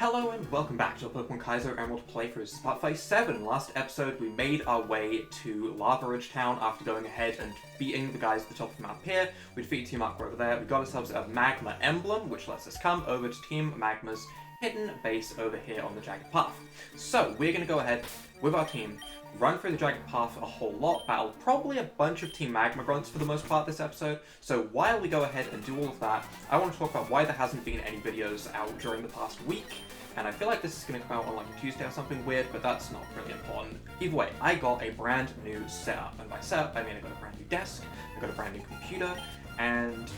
Hello and welcome back to the Pokemon Kaizo Emerald playthroughs. Part 57. Last episode we made our way to Lava Ridge Town after going ahead and beating the guys at the top of Mount Pier. We defeated Team Aqua over there. We got ourselves a Magma emblem, which lets us come over to Team Magma's hidden base over here on the Jagged Path. So we're going to go ahead with our team, run through the Jagged Path a whole lot, battle probably a bunch of Team Magma grunts for the most part this episode. So while we go ahead and do all of that, I want to talk about why there hasn't been any videos out during the past week. And I feel like this is going to come out on like a Tuesday or something weird, but that's not really important. Either way, I got a brand new setup. And by setup, I mean I got a brand new desk, I got a brand new computer, and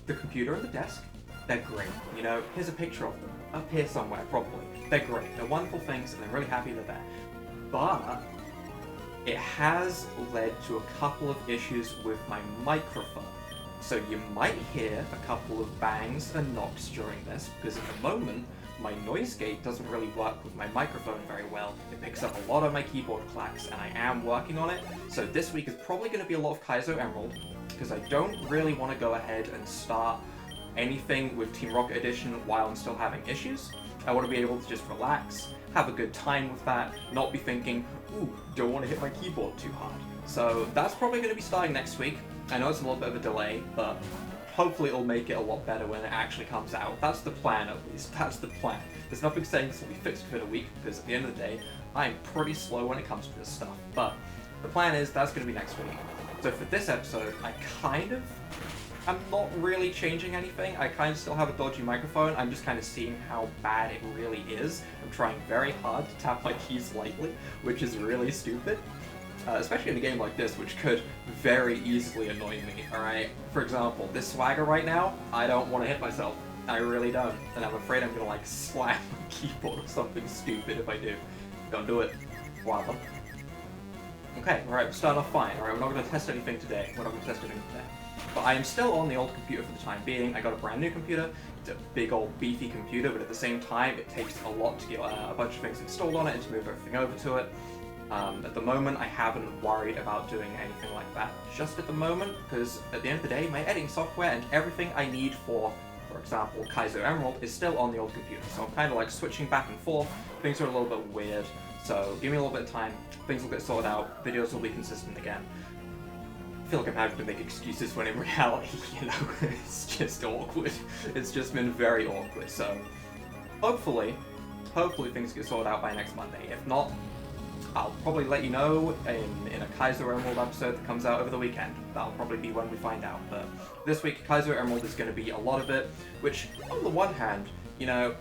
the computer and the desk, they're great. You know, here's a picture of them, up here somewhere probably. They're great, they're wonderful things, and I'm really happy they're there. But it has led to a couple of issues with my microphone. So you might hear a couple of bangs and knocks during this, because at the moment, my noise gate doesn't really work with my microphone very well. It picks up a lot of my keyboard clacks, and I am working on it. So this week is probably going to be a lot of Kaizo Emerald, because I don't really want to go ahead and start anything with Team Rocket Edition while I'm still having issues. I want to be able to just relax, have a good time with that, not be thinking, ooh, don't want to hit my keyboard too hard. So that's probably going to be starting next week. I know it's a little bit of a delay, but hopefully it'll make it a lot better when it actually comes out. That's the plan, at least. That's the plan. There's nothing saying this will be fixed within a week, because at the end of the day, I'm pretty slow when it comes to this stuff. But the plan is that's going to be next week. So for this episode, I'm not really changing anything. I kind of still have a dodgy microphone. I'm just kind of seeing how bad it really is. I'm trying very hard to tap my keys lightly, which is really stupid. Especially in a game like this, which could very easily annoy me, alright? For example, this swagger right now, I don't want to hit myself. I really don't. And I'm afraid I'm gonna like slam my keyboard or something stupid if I do. Don't do it. Wobble. Okay, alright, we're starting off fine. Alright, we're not gonna test anything today. We're not gonna test anything today. But I am still on the old computer for the time being. I got a brand new computer. It's a big old beefy computer, but at the same time, it takes a lot to get a bunch of things installed on it and to move everything over to it. At the moment, I haven't worried about doing anything like that just at the moment, because at the end of the day, my editing software and everything I need for example, Kaizo Emerald is still on the old computer. So I'm kind of like switching back and forth. Things are a little bit weird, so give me a little bit of time. Things will get sorted out. Videos will be consistent again. I feel like I'm having to make excuses when in reality, you know, it's just awkward. It's just been very awkward. So hopefully things get sorted out by next Monday. If not, I'll probably let you know in a Kaizo Emerald episode that comes out over the weekend. That'll probably be when we find out. But this week, Kaizo Emerald is going to be a lot of it, which, on the one hand, you know,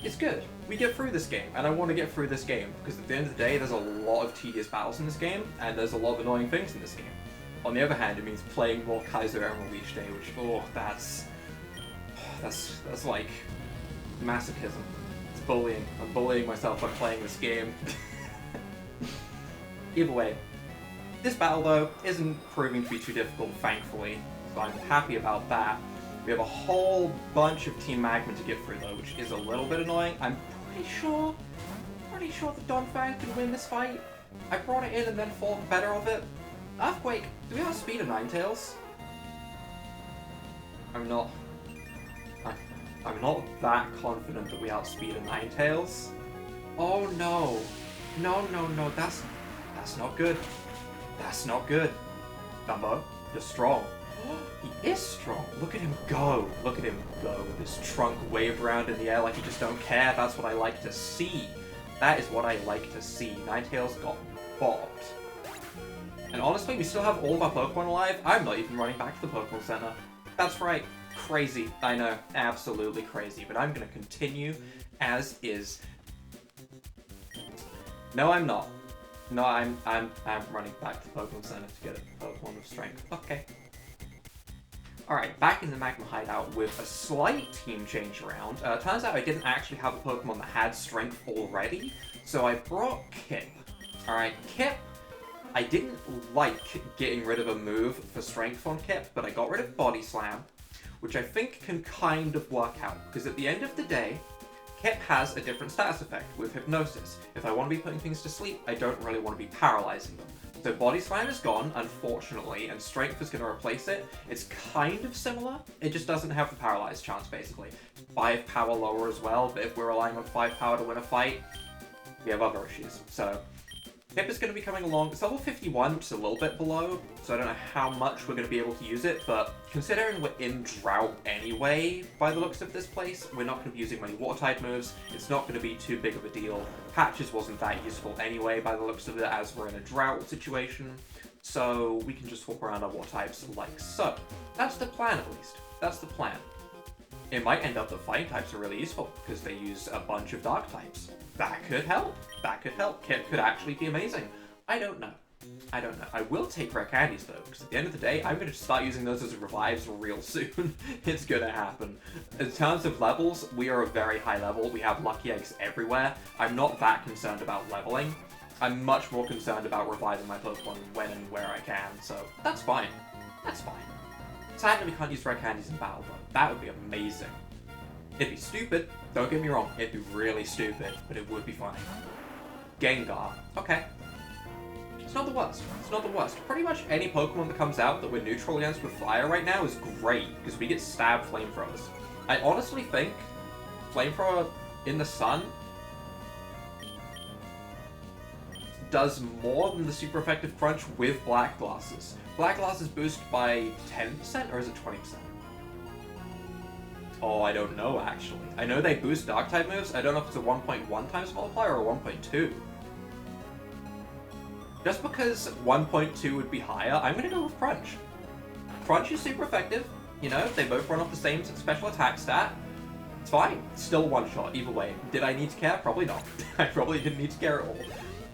it's good. We get through this game, and I want to get through this game, because at the end of the day, there's a lot of tedious battles in this game, and there's a lot of annoying things in this game. On the other hand, it means playing more Kaizo Emerald each day, which, oh, that's like masochism. It's bullying. I'm bullying myself by playing this game. Either way, this battle though isn't proving to be too difficult, thankfully, so I'm happy about that. We have a whole bunch of Team Magma to get through though, which is a little bit annoying. I'm pretty sure that Donphan can win this fight. I brought it in and then thought better of it. Earthquake, do we have speed of Ninetales? I'm not that confident that we outspeed a Ninetales. Oh no. No, that's not good. That's not good. Dumbo, you're strong. He is strong. Look at him go. Look at him go with his trunk waved around in the air like he just don't care. That's what I like to see. That is what I like to see. Ninetales got bopped. And honestly, we still have all of our Pokemon alive. I'm not even running back to the Pokemon Center. That's right. Crazy. I know. Absolutely crazy. But I'm going to continue as is. No, I'm not. No, I'm running back to the Pokemon Center to get a Pokemon of Strength. Okay. Alright, back in the Magma hideout with a slight team change around. Turns out I didn't actually have a Pokemon that had Strength already, so I brought Kip. Alright, Kip, I didn't like getting rid of a move for Strength on Kip, but I got rid of Body Slam, which I think can kind of work out, because at the end of the day, Kip has a different status effect with Hypnosis. If I want to be putting things to sleep, I don't really want to be paralyzing them. So Body Slam is gone, unfortunately, and Strength is going to replace it. It's kind of similar, it just doesn't have the Paralyzed chance, basically. 5 power lower as well, but if we're relying on 5 power to win a fight, we have other issues. So Pip is going to be coming along. It's level 51, which is a little bit below, so I don't know how much we're going to be able to use it, but considering we're in drought anyway, by the looks of this place, we're not going to be using many water-type moves. It's not going to be too big of a deal. Patches wasn't that useful anyway, by the looks of it, as we're in a drought situation, so we can just swap around our water types like so. That's the plan, at least. That's the plan. It might end up that fighting types are really useful, because they use a bunch of dark types. That could help. That could help. Kip could actually be amazing. I don't know. I don't know. I will take rare candies though, because at the end of the day, I'm going to start using those as revives real soon. It's going to happen. In terms of levels, we are a very high level. We have lucky eggs everywhere. I'm not that concerned about leveling. I'm much more concerned about reviving my Pokemon when and where I can, so that's fine. That's fine. Sadly, we can't use rare candies in battle though. That would be amazing. It'd be stupid, don't get me wrong, it'd be really stupid, but it would be funny. Gengar, okay. It's not the worst, it's not the worst. Pretty much any Pokemon that comes out that we're neutral against with fire right now is great, because we get stab flamethrowers. I honestly think flamethrower in the sun does more than the super effective crunch with black glasses. Black glasses boost by 10%, or is it 20%? Oh, I don't know, actually. I know they boost Dark-type moves. I don't know if it's a 1.1 times multiplier or a 1.2. Just because 1.2 would be higher, I'm going to go with Crunch. Crunch is super effective. You know, they both run off the same special attack stat. It's fine. It's still one-shot, either way. Did I need to care? Probably not. I probably didn't need to care at all.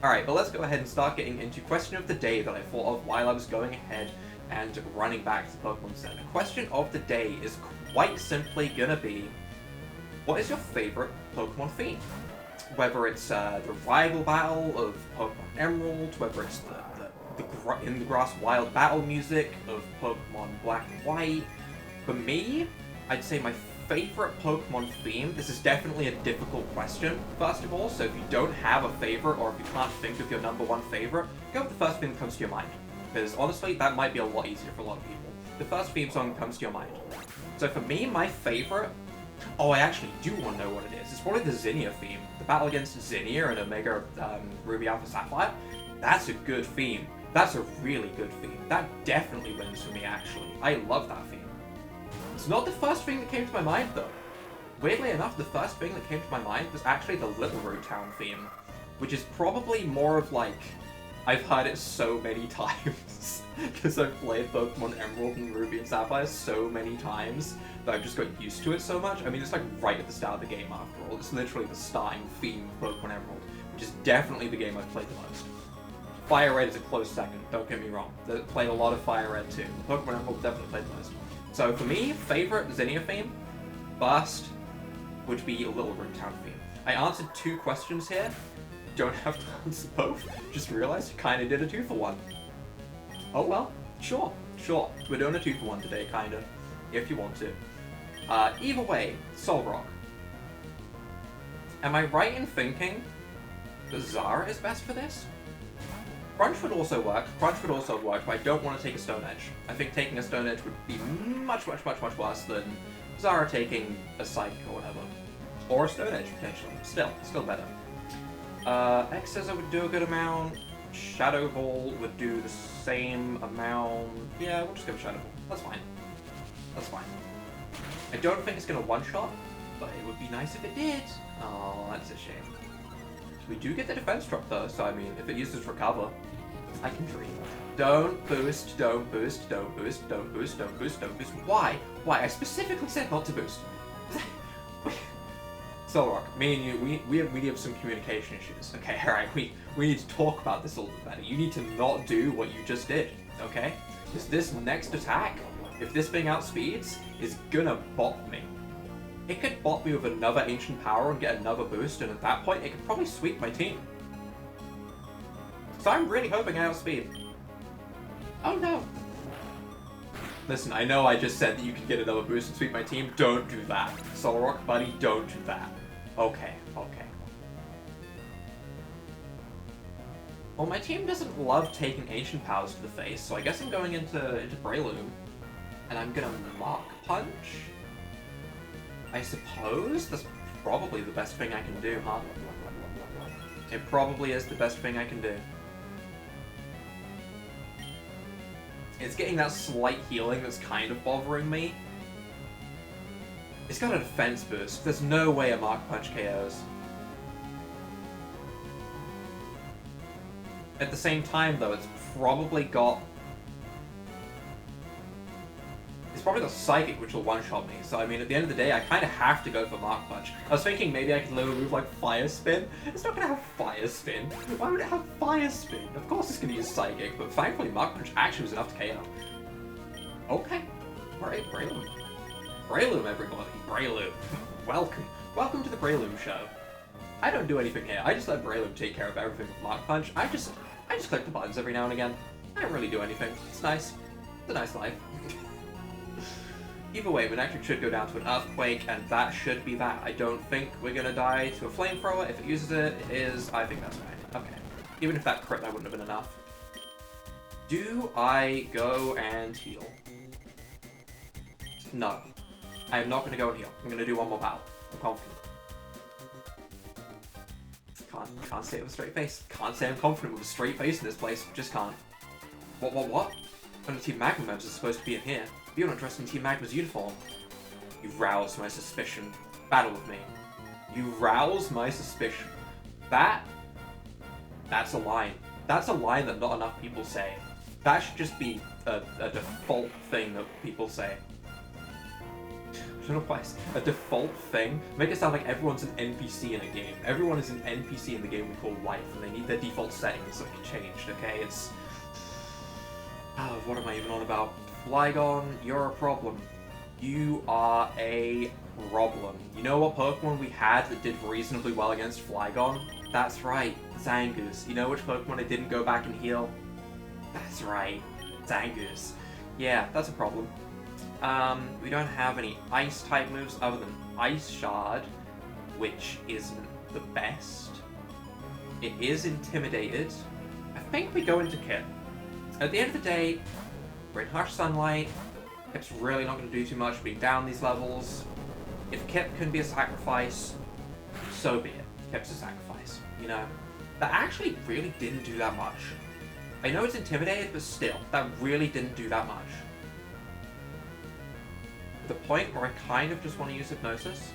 Alright, but let's go ahead and start getting into question of the day that I thought of while I was going ahead and running back to the Pokemon Center. Question of the day is quite simply gonna be, what is your favorite Pokemon theme? Whether it's the rival battle of Pokemon Emerald, whether it's the in the grass wild battle music of Pokemon Black and White. For me, I'd say my favorite Pokemon theme, this is definitely a difficult question, first of all, so if you don't have a favorite, or if you can't think of your number one favorite, go with the first thing that comes to your mind. Because honestly, that might be a lot easier for a lot of people. The first theme song that comes to your mind. So for me, my favorite... Oh, I actually do want to know what it is. It's probably the Zinnia theme. The battle against Zinnia and Omega Ruby Alpha Sapphire. That's a good theme. That's a really good theme. That definitely wins for me, actually. I love that theme. It's not the first thing that came to my mind, though. Weirdly enough, the first thing that came to my mind was actually the Little Root Town theme, which is probably more of like... I've heard it so many times, because I've played Pokemon Emerald and Ruby and Sapphire so many times that I've just got used to it so much. I mean, it's like right at the start of the game after all. It's literally the starting theme of Pokemon Emerald, which is definitely the game I've played the most. Fire Red is a close second, don't get me wrong. I played a lot of Fire Red too. Pokemon Emerald definitely played the most. So for me, favorite Zinnia theme, first would be Little Root Town theme. I answered 2 questions here. Don't have to answer both. Just realized you kind of did a 2-for-1. Oh well, sure. We're doing a 2-for-1 today, kind of, if you want to. Either way, Solrock. Am I right in thinking that Zara is best for this? Crunch would also work, but I don't want to take a Stone Edge. I think taking a Stone Edge would be much worse than Zara taking a Psychic or whatever. Or a Stone Edge, potentially. Still better. X-Scissor would do a good amount. Shadow Ball would do the same amount. Yeah, we'll just go with Shadow Ball. That's fine. That's fine. I don't think it's going to one-shot, but it would be nice if it did. Oh, that's a shame. We do get the defense drop though, so I mean, if it uses Recover, I can dream. Don't boost. Why? I specifically said not to boost. Solrock, me and you, we have some communication issues, okay? Alright, we need to talk about this a little bit better. You need to not do what you just did, okay? Because this next attack, if this thing outspeeds, is gonna bop me. It could bop me with another Ancient Power and get another boost, and at that point, it could probably sweep my team. So I'm really hoping I outspeed. Oh no! Listen, I know I just said that you could get another boost and sweep my team. Don't do that. Solrock, buddy, don't do that. Okay. Well, my team doesn't love taking Ancient Powers to the face, so I guess I'm going into Breloom. And I'm gonna Mach Punch? I suppose? That's probably the best thing I can do, huh? It probably is the best thing I can do. It's getting that slight healing that's kind of bothering me. It's got a defense boost. There's no way a Mach Punch KOs. At the same time, though, it's probably got Psychic, which will one-shot me. So, I mean, at the end of the day, I kind of have to go for Mach Punch. I was thinking maybe I could lower move like Fire Spin. It's not going to have Fire Spin. Why would it have Fire Spin? Of course it's going to use Psychic, but thankfully Mach Punch actually was enough to KO. Okay. Alright, Breloom. Breloom, everybody. Breloom. Welcome. Welcome to the Breloom show. I don't do anything here. I just let Breloom take care of everything with Mach Punch. I just click the buttons every now and again. I don't really do anything. It's nice. It's a nice life. Either way, Manectric should go down to an Earthquake, and that should be that. I don't think we're gonna die to a Flamethrower. If it uses it, it is. I think that's fine. Okay. Even if that crit, that wouldn't have been enough. Do I go and heal? No. I am not gonna go and heal. I'm gonna do one more battle. I'm confident. Can't say it with a straight face. Can't say I'm confident with a straight face in this place. Just can't. What? Only Team Magma members are supposed to be in here. You're not dressed in Team Magma's uniform. You rouse my suspicion. Battle with me. You rouse my suspicion. That's a line. That's a line that not enough people say. That should just be a default thing that people say. I don't know why. A default thing? Make it sound like everyone's an NPC in a game. Everyone is an NPC in the game we call life, and they need their default settings that get changed, okay? It's... Oh, what am I even on about? Flygon, you're a problem. You are a problem. You know what Pokemon we had that did reasonably well against Flygon? That's right, Zangoose. You know which Pokemon I didn't go back and heal? That's right, Zangoose. Yeah, that's a problem. We don't have any Ice-type moves other than Ice Shard, which isn't the best. It is Intimidated. I think we go into Kip. At the end of the day, we're in Harsh Sunlight. Kip's really not going to do too much being down these levels. If Kip can be a sacrifice, so be it. Kip's a sacrifice, you know? That actually really didn't do that much. I know it's Intimidated, but still, that really didn't do that much. The point where I kind of just want to use Hypnosis.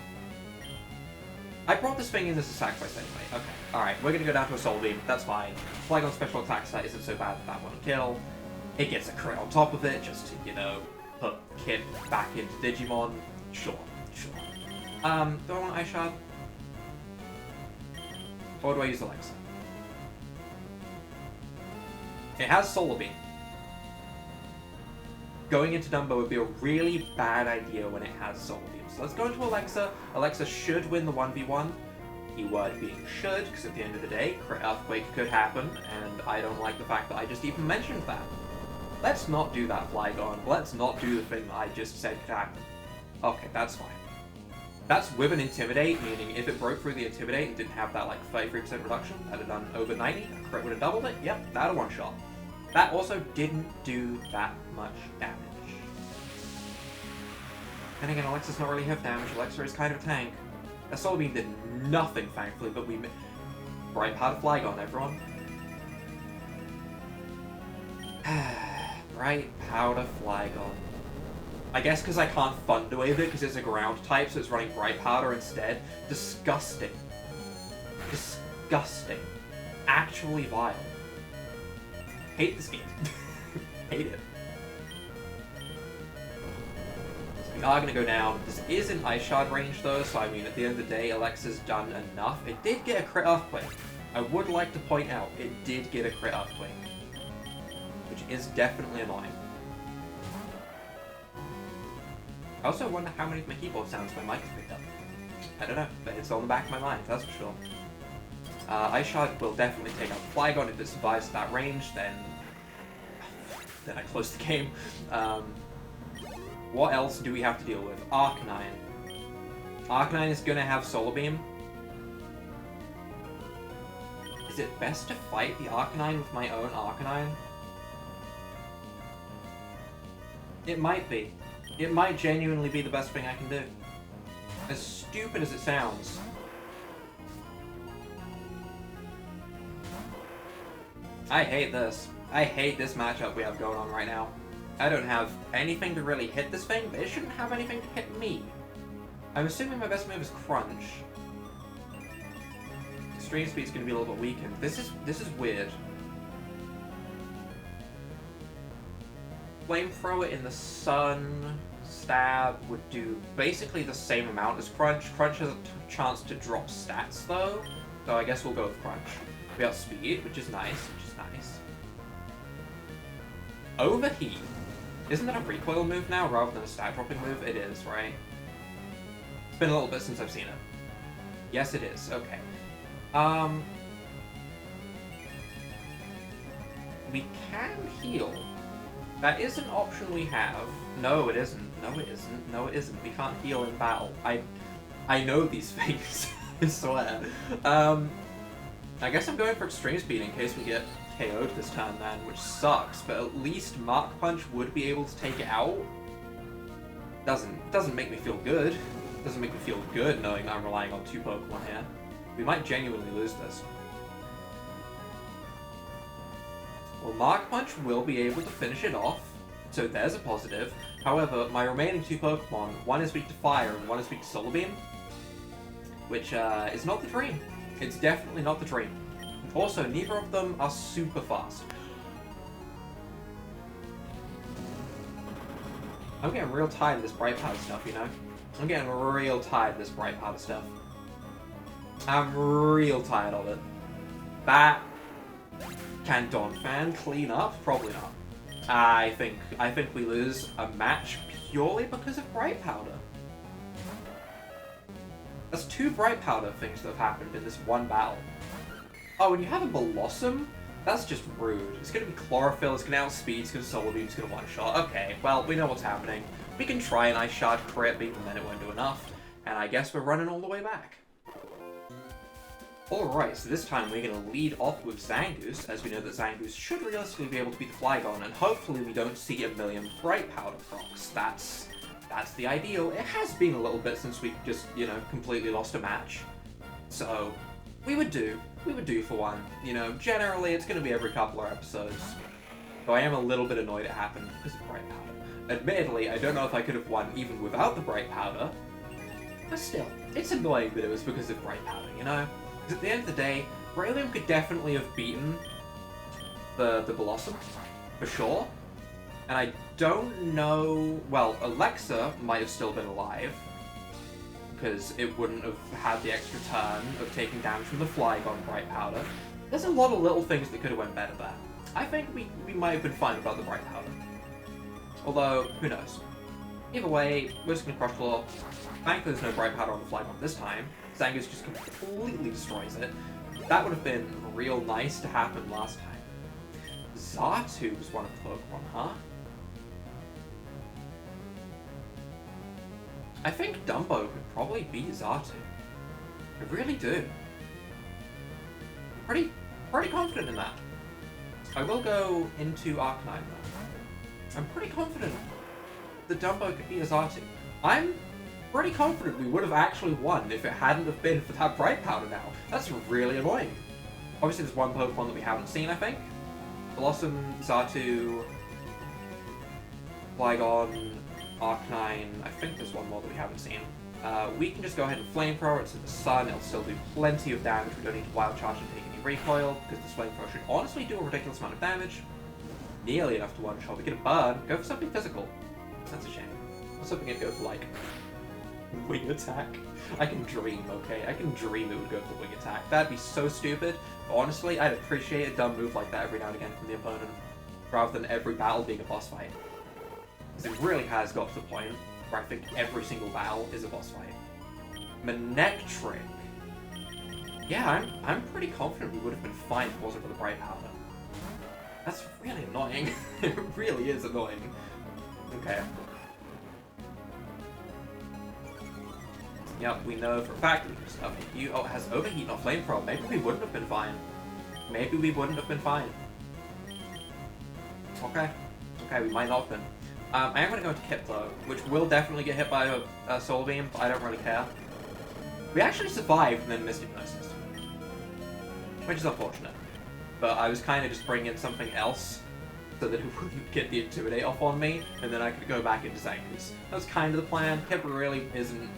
I brought this thing in as a sacrifice anyway. Okay, alright, we're going to go down to a Soul Beam. That's fine. Flygon's special attack stat isn't so bad that won't kill. It gets a crit on top of it, just to, you know, put Kip back into Digimon. Sure. Do I want Ice Shard? Or do I use Alexa? It has Solar Beam. Going into Dumbo would be a really bad idea when it has Solar Beam. So let's go into Alexa. Alexa should win the 1v1. Keyword being should, because at the end of the day, Crit Earthquake could happen, and I don't like the fact that I just even mentioned that. Let's not do that, Flygon. Let's not do the thing that I just said could happen. Okay, that's fine. That's with an Intimidate, meaning if it broke through the Intimidate and didn't have that, like, 33% reduction, that'd have done over 90, a crit would have doubled it, yep, that'd a one-shot. That also didn't do that much damage. And again, Alexa's not really hit damage. Alexa is kind of a tank. A Solar Beam did nothing, thankfully, but we... Brightpowder Flygon, everyone. Brightpowder Flygon. I guess because I can't Thunder Wave it because it's a ground type, so it's running Brightpowder instead. Disgusting. Disgusting. Actually vile. Hate this game. Hate it. So we are going to go down. This is in Ice Shard range though, so I mean at the end of the day, Alexa's done enough. It did get a crit Earthquake. I would like to point out, it did get a crit Earthquake. Which is definitely annoying. I also wonder how many of my keyboard sounds my mic has picked up. I don't know, but it's on the back of my mind, that's for sure. Ice Shard will definitely take out Flygon if it survives that range, then I close the game. What else do we have to deal with? Arcanine. Arcanine is gonna have Solar Beam. Is it best to fight the Arcanine with my own Arcanine? It might be. It might genuinely be the best thing I can do. As stupid as it sounds. I hate this. I hate this matchup we have going on right now. I don't have anything to really hit this thing, but it shouldn't have anything to hit me. I'm assuming my best move is Crunch. Extreme Speed's gonna be a little bit weakened. This is weird. Flamethrower in the sun, Stab would do basically the same amount as Crunch. Crunch has a chance to drop stats though, so I guess we'll go with Crunch. We got Speed, which is nice, Overheat. Isn't that a recoil move now rather than a stat dropping move? It is, right? It's been a little bit since I've seen it. Yes, it is. Okay. We can heal. That is an option we have. No, it isn't. No, it isn't. No, it isn't. We can't heal in battle. I know these things. I swear. I guess I'm going for Extreme Speed in case we get KO'd this turn then, which sucks, but at least Mach Punch would be able to take it out. Doesn't make me feel good. Doesn't make me feel good knowing that I'm relying on 2 Pokemon here. We might genuinely lose this. Well, Mach Punch will be able to finish it off, so there's a positive. However, my remaining 2 Pokemon, one is weak to Fire and one is weak to Solar Beam, which is not the dream. It's definitely not the dream. Also, neither of them are super fast. I'm getting real tired of this Brightpowder stuff, you know? I'm getting real tired of this Brightpowder stuff. I'm real tired of it. That... Can Donphan clean up? Probably not. I think we lose a match purely because of Brightpowder. That's 2 Brightpowder things that have happened in this one battle. Oh, and you have a Blossom? That's just rude. It's gonna be Chlorophyll, it's gonna outspeed, it's gonna Solar Beam, it's gonna one-shot. Okay, well, we know what's happening. We can try an Ice Shard crit, but even then it won't do enough. And I guess we're running all the way back. Alright, so this time we're gonna lead off with Zangoose, as we know that Zangoose should realistically be able to beat the Flygon, and hopefully we don't see a million Brightpowder procs. That's the ideal. It has been a little bit since we just, you know, completely lost a match. So, we would do for one. You know, generally it's going to be every couple of episodes. Though I am a little bit annoyed it happened because of Brightpowder. Admittedly, I don't know if I could have won even without the Brightpowder. But still, it's annoying that it was because of Brightpowder, you know? Because at the end of the day, Braylon could definitely have beaten the Blossom, for sure. And I don't know... Well, Alexa might have still been alive, because it wouldn't have had the extra turn of taking damage from the Flygon Brightpowder. There's a lot of little things that could have went better there. I think we might have been fine without the Brightpowder. Although, who knows. Either way, we're just going to Crush Claw. Thankfully there's no Brightpowder on the Flygon this time. Zangoose just completely destroys it. That would have been real nice to happen last time. Xatu was one of the Pokemon, huh? I think Dumbo could probably beat Xatu. I really do. Pretty confident in that. I will go into Arcanine though. I'm pretty confident that Dumbo could beat Xatu. I'm pretty confident we would have actually won if it hadn't have been for that Brightpowder now. That's really annoying. Obviously there's one Pokemon that we haven't seen, I think. Blossom, Xatu, Flygon, Arcanine, I think there's one more that we haven't seen. We can just go ahead and Flamethrower it to the sun, it'll still do plenty of damage, we don't need to Wild Charge and take any recoil, because this Flamethrower should honestly do a ridiculous amount of damage. Nearly enough to one-shot, we get a burn, go for something physical. That's a shame. I was hoping it'd go for, like, Wing Attack. I can dream, okay? I can dream it would go for Wing Attack. That'd be so stupid, but honestly, I'd appreciate a dumb move like that every now and again from the opponent, rather than every battle being a boss fight. Because it really has got to the point where I think every single battle is a boss fight. Manectric. Yeah, I'm pretty confident we would have been fine if it wasn't for the Brightpowder. That's really annoying. It really is annoying. Okay. Yep, we know for a fact that we just overheat you. Oh, it has overheat, not flamethrower. Maybe we wouldn't have been fine. maybe we wouldn't have been fine. Okay. Okay, we might not have been. I am going to go into Kip, though, which will definitely get hit by a Solar Beam, but I don't really care. We actually survived and then missed Hypnosis, which is unfortunate. But I was kind of just bringing in something else so that it wouldn't get the Intimidate off on me, and then I could go back into Zangoose. That was kind of the plan. Kip really isn't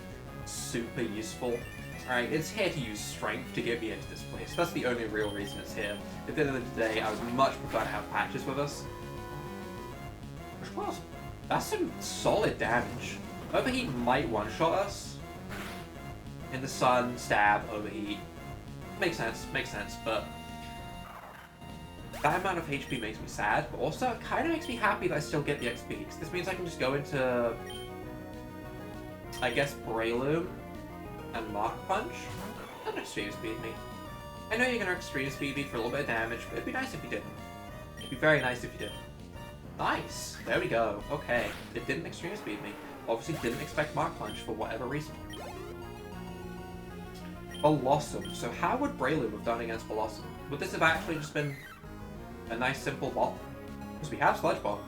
super useful. Alright, it's here to use Strength to get me into this place. That's the only real reason it's here. At the end of the day, I would much prefer to have Patches with us. Which was... That's some solid damage. Overheat might one-shot us. In the sun, stab, overheat. Makes sense, but... That amount of HP makes me sad, but also it kind of makes me happy that I still get the XP. Because this means I can just go into... I guess Breloom and Mark Punch. Don't extreme speed me. I know you're going to extreme speed me for a little bit of damage, but it'd be nice if you didn't. It'd be very nice if you didn't. Nice! There we go. Okay. It didn't extreme speed me. Obviously didn't expect Mark Punch for whatever reason. Blossom. So how would Breloom have done against Blossom? Would this have actually just been a nice simple bop? Because we have Sludge Bomb.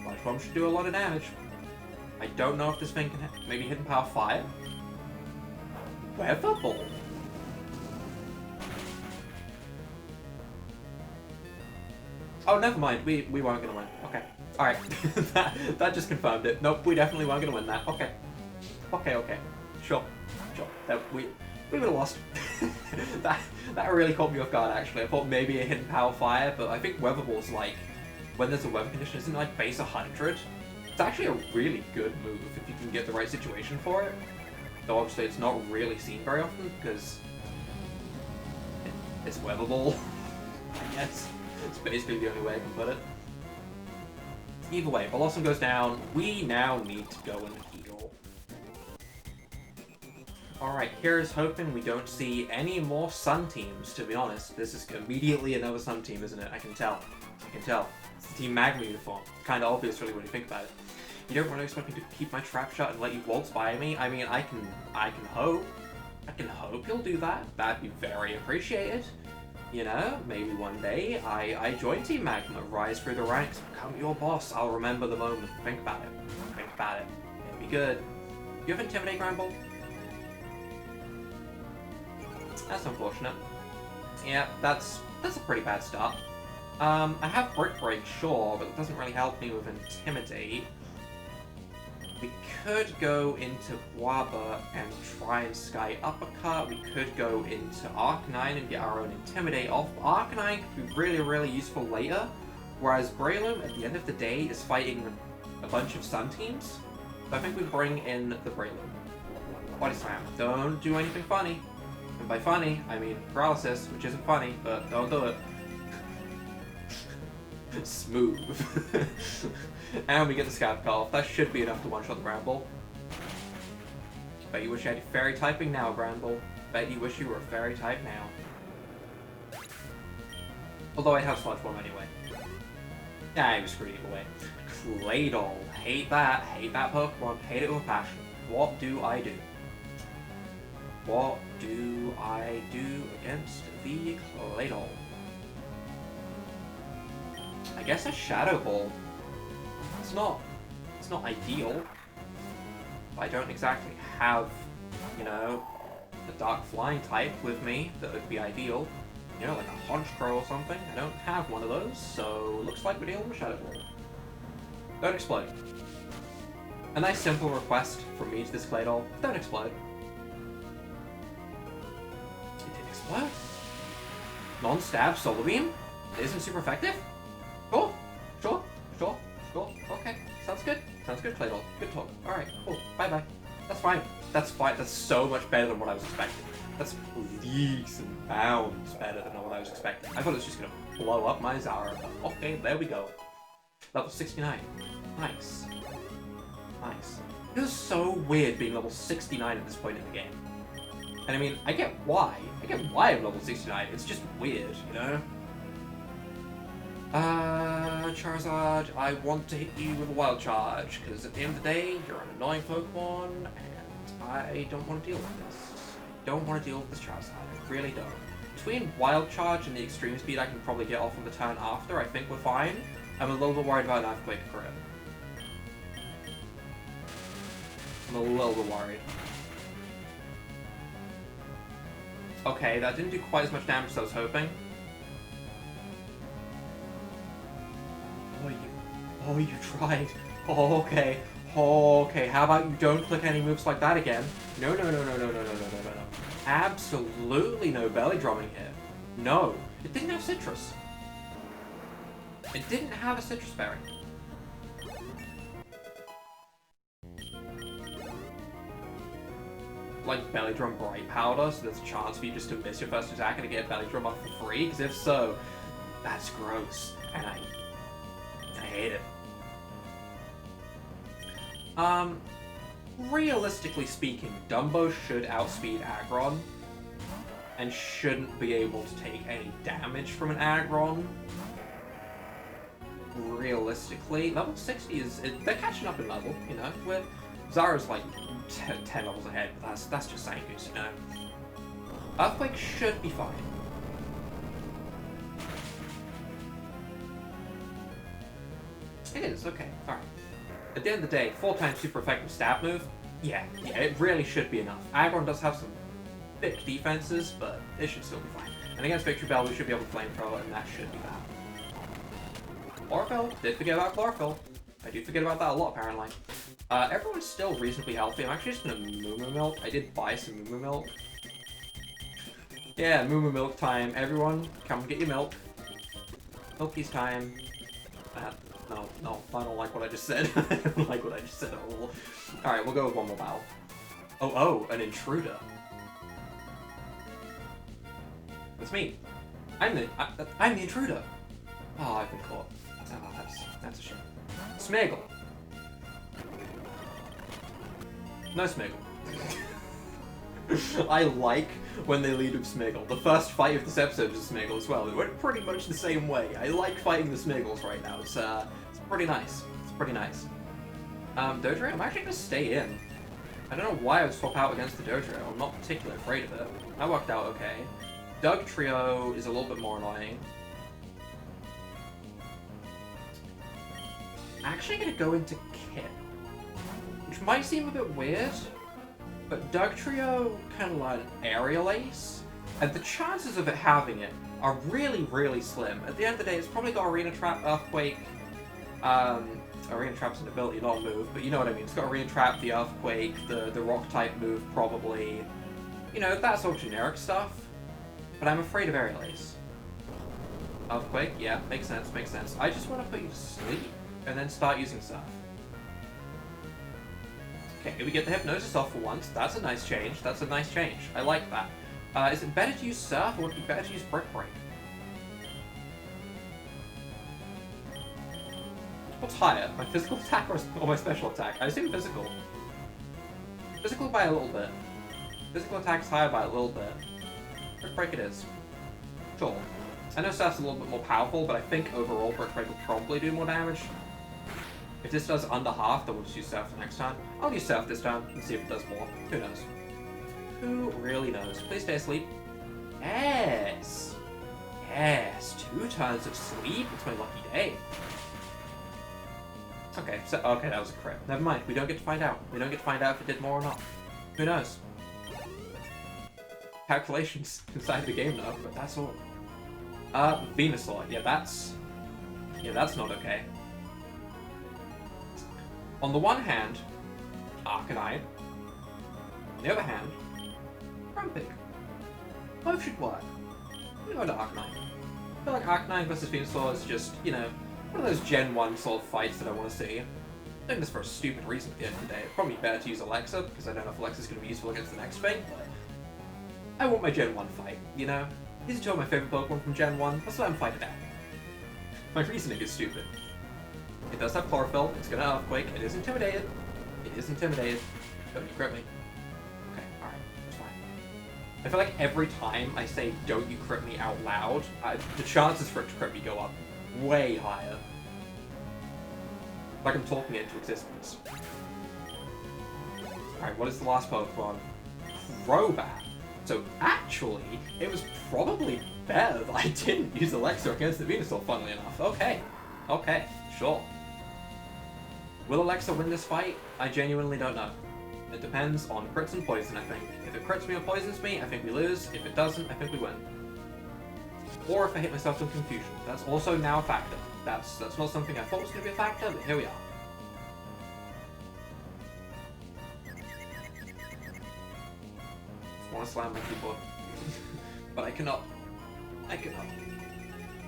Sludge Bomb should do a lot of damage. I don't know if this thing can maybe Hidden Power Fire? Weather Ball. Oh, never mind. We weren't gonna win. Okay. Alright. that just confirmed it. Nope, we definitely weren't gonna win that. Okay. Okay. Sure. We would have lost. that really caught me off guard, actually. I thought maybe a Hidden Power Fire, but I think Weather Ball's like, when there's a weather condition, isn't it like base 100? It's actually a really good move if you can get the right situation for it. Though obviously it's not really seen very often, because it's Weather Ball, I guess. It's basically the only way I can put it. Either way, Blossom goes down. We now need to go and heal. Alright, here's hoping we don't see any more Sun teams, to be honest. This is immediately another Sun team, isn't it? I can tell. It's the Team Magma uniform. Kind of obvious, really, when you think about it. You don't really expect me to keep my trap shut and let you waltz by me? I mean, I can hope. I can hope you'll do that. That'd be very appreciated. You know, maybe one day I join Team Magma, rise through the ranks, become your boss. I'll remember the moment. Think about it. It'd be good. You have Intimidate, Gramble? That's unfortunate. Yeah, that's a pretty bad start. I have Brick Break, sure, but it doesn't really help me with Intimidate. We could go into Guaba and try and Sky Uppercut. We could go into Arcanine and get our own Intimidate off. Arcanine could be really, really useful later, whereas Breloom, at the end of the day, is fighting a bunch of Sun teams. So I think we bring in the Breloom. Body Slam. Don't do anything funny. And by funny, I mean paralysis, which isn't funny, but don't do it. Smooth. And we get the Scab Cut off. That should be enough to one-shot the Bramble. Bet you wish you had Fairy typing now, Bramble. Bet you wish you were a Fairy type now. Although I have Sludge Bomb anyway. Yeah, I was screwed either way. Claydol. Hate that Pokemon. Hate it with passion. What do I do? What do I do against the Claydol? I guess a Shadow Ball. It's not ideal. I don't exactly have, you know, a Dark Flying type with me that would be ideal. You know, like a Honchkrow or something. I don't have one of those, so looks like we're dealing with Shadow Ball. Don't explode. A nice simple request from me to this Claydol. Don't explode. It didn't explode. Non-stab Solar Beam? It isn't super effective? Sure. Okay. Sounds good, Claydol. Good talk. Alright, cool. Bye-bye. That's fine. That's so much better than what I was expecting. That's leagues and bounds better than what I was expecting. I thought it was just gonna blow up my Zara, but okay, there we go. Level 69. Nice. It was so weird being level 69 at this point in the game. And I mean, I get why. I'm level 69. It's just weird, you know? Charizard, I want to hit you with a Wild Charge, because at the end of the day, you're an annoying Pokemon, and I don't want to deal with this. don't want to deal with this Charizard. I really don't. Between Wild Charge and the Extreme Speed I can probably get off on the turn after, I think we're fine. I'm a little bit worried about an Earthquake crit. I'm a little bit worried. Okay, that didn't do quite as much damage as I was hoping. Oh, you tried. Oh, okay. Oh, okay. How about you don't click any moves like that again? No. Absolutely no belly drumming here. No. It didn't have citrus. It didn't have a citrus berry. Like belly drum Brightpowder, so there's a chance for you just to miss your first attack and to get belly drum up for free? Because if so, that's gross. And I hate it. Realistically speaking, Dumbo should outspeed Aggron and shouldn't be able to take any damage from an Aggron. Realistically, level 60 is... they're catching up in level, you know? Where Zara's like 10 levels ahead, but that's just Zangoose, you know? Earthquake should be fine. It is, okay, alright. At the end of the day, 4 times super effective stab move, yeah, it really should be enough. Aggron does have some thick defenses, but it should still be fine. And against Victory Bell, we should be able to flamethrower, and that should be that. Chlorophyll, did forget about Chlorophyll. I do forget about that a lot, apparently. Everyone's still reasonably healthy. I'm actually just gonna Moo Milk. I did buy some Moo Milk. Yeah, Moo Milk time. Everyone, come get your milk. Milky's time. No, I don't like what I just said. I don't like what I just said at all. Alright, we'll go with one more battle. Oh, an intruder. That's me. I'm the intruder. Oh, I've been caught. Oh, that's a shame. Smeagol. No Smeagol. I like when they lead with Smeagol. The first fight of this episode is Smeagol as well. It went pretty much the same way. I like fighting the Smeagols right now. It's pretty nice. It's pretty nice. Dodrio, I'm actually gonna stay in. I don't know why I would swap out against the Dodrio. I'm not particularly afraid of it. That worked out okay. Doug Trio is a little bit more annoying. I'm actually gonna go into Kit, which might seem a bit weird, but Doug Trio can learn Aerial Ace, and the chances of it having it are really, really slim. At the end of the day, it's probably got Arena Trap, Earthquake. Arena Trap's an ability, not a move, but you know what I mean. It's got Arena Trap, the Earthquake, the Rock type move, probably. You know, that's all generic stuff. But I'm afraid of Aerial Ace. Earthquake, yeah, makes sense, makes sense. I just want to put you to sleep and then start using Surf. Okay, we get the Hypnosis off for once. That's a nice change. That's a nice change. I like that. Is it better to use Surf or would it be better to use Brick Break? What's higher? My physical attack or my special attack? I assume physical. Physical by a little bit. Physical attack's higher by a little bit. Brick Break it is. Sure. I know Surf's a little bit more powerful, but I think overall Brick Break will probably do more damage. If this does under half, then we'll just use Surf the next time. I'll use Surf this time and see if it does more. Who knows? Who really knows? Please stay asleep. Yes! Yes! 2 turns of sleep. It's my lucky day. Okay, so okay, that was a crit. Never mind, we don't get to find out. We don't get to find out if it did more or not. Who knows? Calculations inside the game though, but that's all. Venusaur, yeah, that's not okay. On the one hand, Arcanine. On the other hand, Grumpig. Both should work. We go to Arcanine. I feel like Arcanine versus Venusaur is just, you know, one of those Gen 1 sort of fights that I want to see. I'm doing this for a stupid reason at the end of the day. It's probably better to use Alexa, because I don't know if Alexa's going to be useful against the next thing, but I want my Gen 1 fight, you know? These are two of my favourite Pokemon from Gen 1, that's why I'm fighting at. My reasoning is stupid. It does have Chlorophyll, it's gonna Earthquake, it is intimidated. It is intimidated. Don't you crit me. Okay, alright, that's fine. I feel like every time I say don't you crit me out loud, the chances for it to crit me go up way higher. Like I'm talking it into existence. Alright, what is the last Pokemon? Crobat. So actually, it was probably better that I didn't use Alexa against the Venusaur, funnily enough. Okay, sure. Will Alexa win this fight? I genuinely don't know. It depends on crits and poison, I think. If it crits me or poisons me, I think we lose. If it doesn't, I think we win. Or if I hit myself with confusion. That's also now a factor. That's not something I thought was going to be a factor, but here we are. I want to slam my keyboard. But I cannot.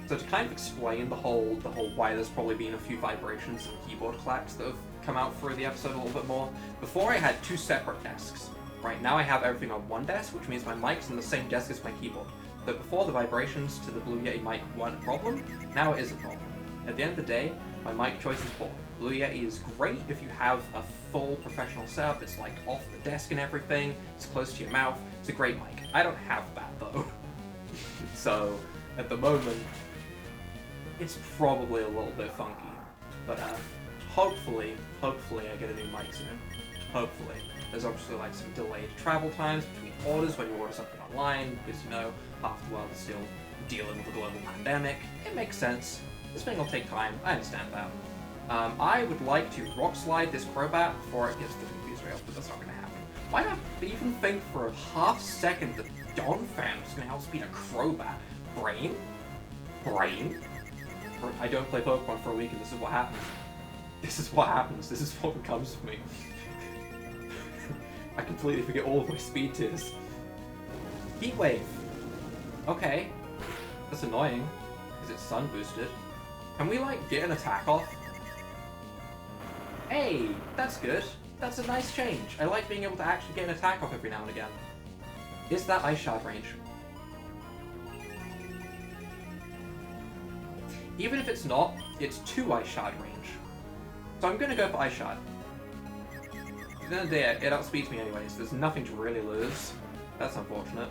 So to kind of explain the whole why there's probably been a few vibrations and keyboard clacks that have come out through the episode a little bit more. Before I had two separate desks. Right now I have everything on one desk, which means my mic's on the same desk as my keyboard. But before the vibrations to the Blue Yeti mic weren't a problem, now it is a problem. At the end of the day, my mic choice is poor. Blue Yeti is great if you have a full professional setup, it's like off the desk and everything, it's close to your mouth, it's a great mic. I don't have that though. So, at the moment, it's probably a little bit funky. But hopefully I get a new mic soon. Hopefully. There's obviously like some delayed travel times between orders when you order something online, because you know, half the world is still dealing with a global pandemic. It makes sense. This thing will take time, I understand that. I would like to rock slide this Crobat before it gets to the confuse rails, but that's not going to happen. Why not even think for a half second that Donphan was going to outspeed a Crobat? Brain? I don't play Pokemon for a week and this is what happens. This is what happens. This is what becomes of me. I completely forget all of my speed tiers. Heat Wave. Okay. That's annoying, because it's sun boosted. Can we, like, get an attack off? Hey, that's good. That's a nice change. I like being able to actually get an attack off every now and again. Is that Ice Shard range? Even if it's not, it's 2 Ice Shard range. So I'm gonna go for Ice Shard. At the end of the day, it outspeeds me anyway, so there's nothing to really lose. That's unfortunate.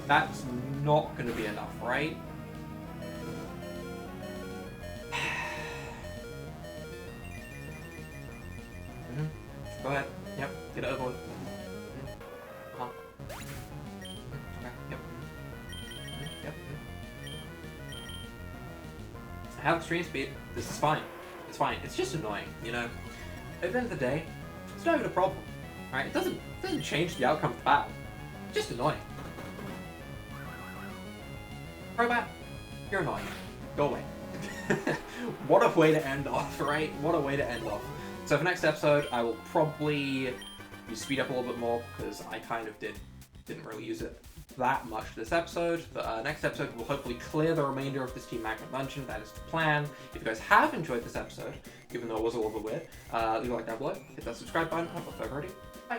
That's not gonna be enough, right? Go ahead. Yep, get it over with. Okay, yep. Yep. I have extreme speed. This is fine. It's fine. It's just annoying, you know? At the end of the day, it's not even a problem. Right? It doesn't change the outcome of the battle. It's just annoying. Crobat, you're annoying. Go away. What a way to end off, right? What a way to end off. So for next episode, I will probably speed up a little bit more, because I kind of didn't really use it that much this episode. But next episode, we'll hopefully clear the remainder of this Team Magma dungeon. That is the plan. If you guys have enjoyed this episode, even though it was a little bit weird, leave a like down below, hit that subscribe button, and I'll already. Bye!